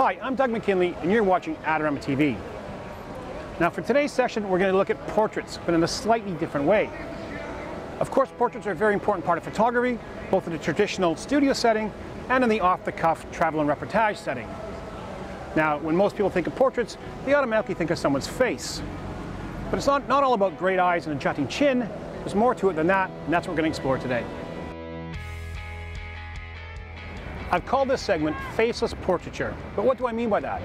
Hi, I'm Doug McKinlay, and you're watching Adorama TV. Now for today's session, we're going to look at portraits, but in a slightly different way. Of course, portraits are a very important part of photography, both in the traditional studio setting and in the off-the-cuff travel and reportage setting. Now, when most people think of portraits, they automatically think of someone's face. But it's not all about great eyes and a jutting chin. There's more to it than that, and that's what we're going to explore today. I've called this segment Faceless Portraiture, but what do I mean by that?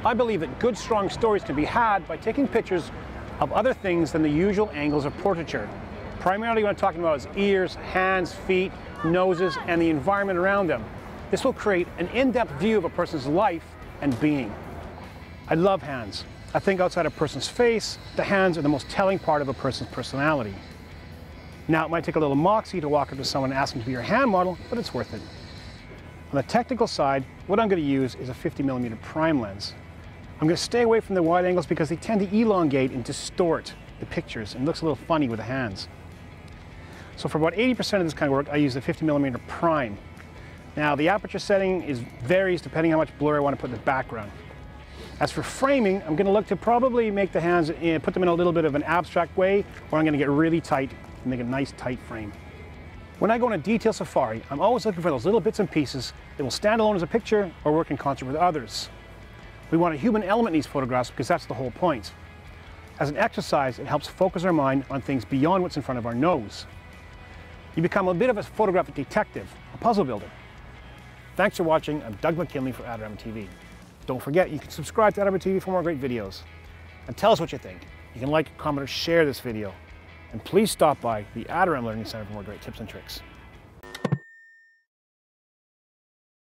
I believe that good, strong stories can be had by taking pictures of other things than the usual angles of portraiture. Primarily what I'm talking about is ears, hands, feet, noses, and the environment around them. This will create an in-depth view of a person's life and being. I love hands. I think outside a person's face, the hands are the most telling part of a person's personality. Now, it might take a little moxie to walk up to someone and ask them to be your hand model, but it's worth it. On the technical side, what I'm going to use is a 50mm prime lens. I'm going to stay away from the wide angles because they tend to elongate and distort the pictures and it looks a little funny with the hands. So for about 80% of this kind of work, I use the 50mm prime. Now the aperture setting varies depending on how much blur I want to put in the background. As for framing, I'm going to look to probably make the hands, put them in a little bit of an abstract way, or I'm going to get really tight and make a nice tight frame. When I go on a detail safari, I'm always looking for those little bits and pieces that will stand alone as a picture or work in concert with others. We want a human element in these photographs because that's the whole point. As an exercise, it helps focus our mind on things beyond what's in front of our nose. You become a bit of a photographic detective, a puzzle builder. Thanks for watching. I'm Doug McKinlay for Adorama TV. Don't forget, you can subscribe to Adorama TV for more great videos. And tell us what you think. You can like, comment, or share this video. And please stop by the Adorama Learning Center for more great tips and tricks.